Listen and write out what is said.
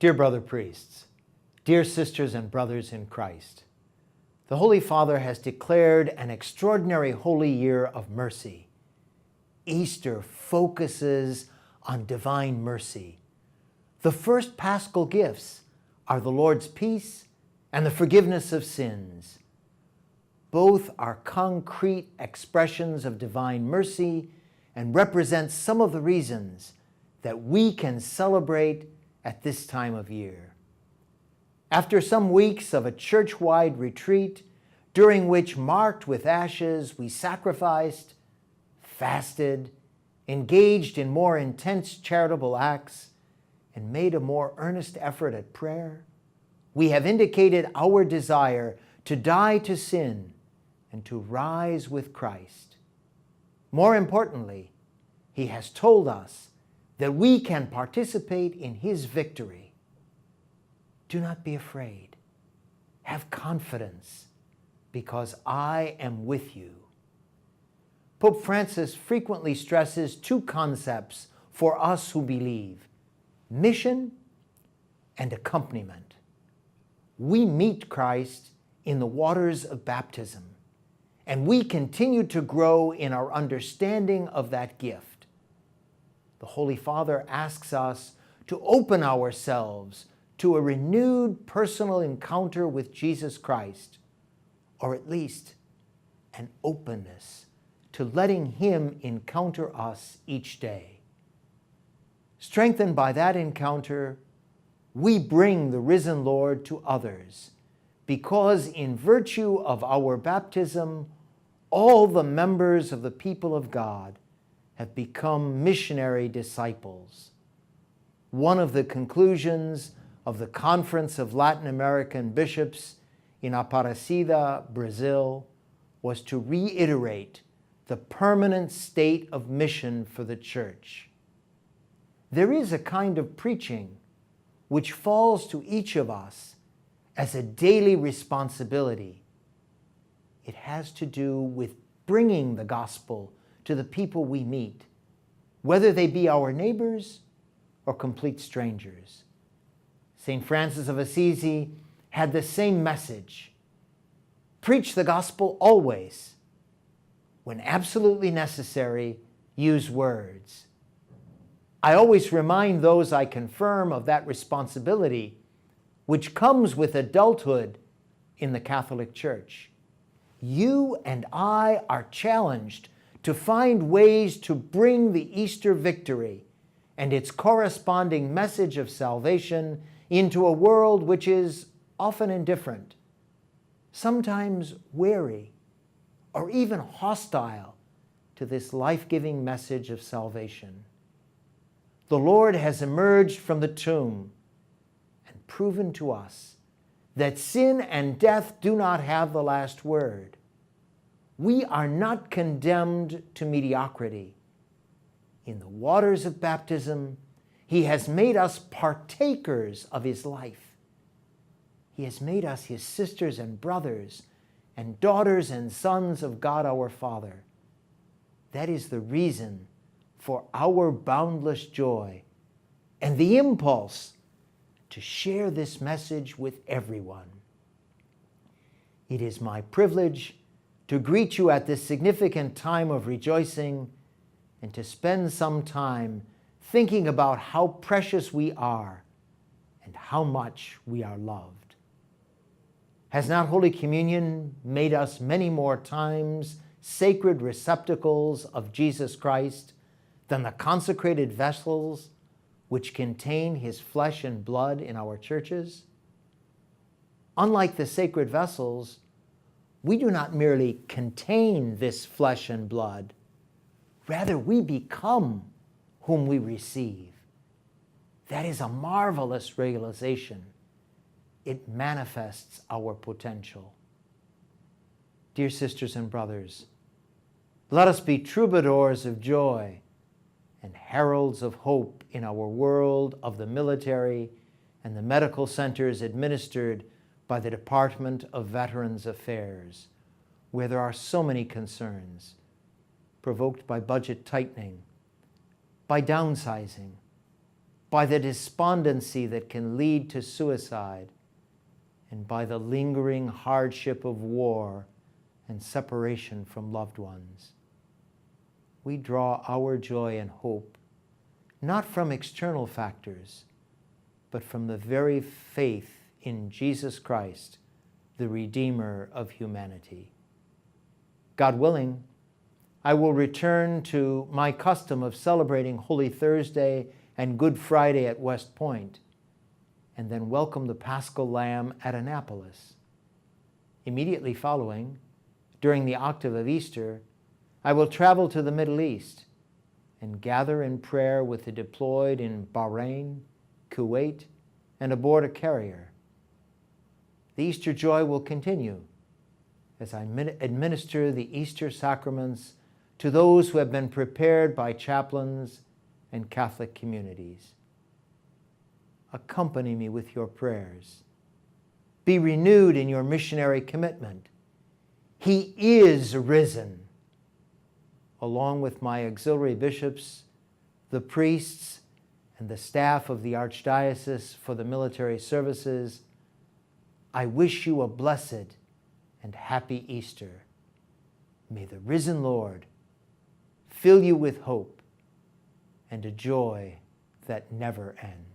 Dear brother priests, dear sisters and brothers in Christ, the Holy Father has declared an extraordinary holy year of mercy. Easter focuses on divine mercy. The first paschal gifts are the Lord's peace and the forgiveness of sins. Both are concrete expressions of divine mercy and represent some of the reasons that we can celebrate at this time of year. After some weeks of a church-wide retreat, during which, marked with ashes, we sacrificed, fasted, engaged in more intense charitable acts, and made a more earnest effort at prayer, we have indicated our desire to die to sin and to rise with Christ. More importantly, He has told us that we can participate in His victory. Do not be afraid. Have confidence, because I am with you. Pope Francis frequently stresses two concepts for us who believe: mission and accompaniment. We meet Christ in the waters of baptism, and we continue to grow in our understanding of that gift. The Holy Father asks us to open ourselves to a renewed personal encounter with Jesus Christ, or at least an openness to letting Him encounter us each day. Strengthened by that encounter, we bring the risen Lord to others, because in virtue of our baptism, all the members of the people of God have become missionary disciples. One of the conclusions of the Conference of Latin American Bishops in Aparecida, Brazil, was to reiterate the permanent state of mission for the Church. There is a kind of preaching which falls to each of us as a daily responsibility. It has to do with bringing the gospel to the people we meet, whether they be our neighbors or complete strangers. St. Francis of Assisi had the same message: preach the gospel always. When absolutely necessary, use words. I always remind those I confirm of that responsibility, which comes with adulthood in the Catholic Church. You and I are challenged to find ways to bring the Easter victory and its corresponding message of salvation into a world which is often indifferent, sometimes wary, or even hostile to this life-giving message of salvation. The Lord has emerged from the tomb and proven to us that sin and death do not have the last word. We are not condemned to mediocrity. In the waters of baptism, He has made us partakers of His life. He has made us His sisters and brothers and daughters and sons of God our Father. That is the reason for our boundless joy and the impulse to share this message with everyone. It is my privilege to greet you at this significant time of rejoicing and to spend some time thinking about how precious we are and how much we are loved. Has not Holy Communion made us many more times sacred receptacles of Jesus Christ than the consecrated vessels which contain His flesh and blood in our churches? Unlike the sacred vessels, we do not merely contain this flesh and blood. Rather, we become whom we receive. That is a marvelous realization. It manifests our potential. Dear sisters and brothers, let us be troubadours of joy and heralds of hope in our world of the military and the medical centers administered by the Department of Veterans Affairs, where there are so many concerns provoked by budget tightening, by downsizing, by the despondency that can lead to suicide, and by the lingering hardship of war and separation from loved ones. We draw our joy and hope not from external factors, but from the very faith in Jesus Christ, the Redeemer of humanity. God willing, I will return to my custom of celebrating Holy Thursday and Good Friday at West Point, and then welcome the Paschal Lamb at Annapolis. Immediately following, during the octave of Easter, I will travel to the Middle East and gather in prayer with the deployed in Bahrain, Kuwait, and aboard a carrier. The Easter joy will continue as I administer the Easter sacraments to those who have been prepared by chaplains and Catholic communities. Accompany me with your prayers. Be renewed in your missionary commitment. He is risen. Along with my auxiliary bishops, the priests, and the staff of the Archdiocese for the military services, I wish you a blessed and happy Easter. May the risen Lord fill you with hope and a joy that never ends.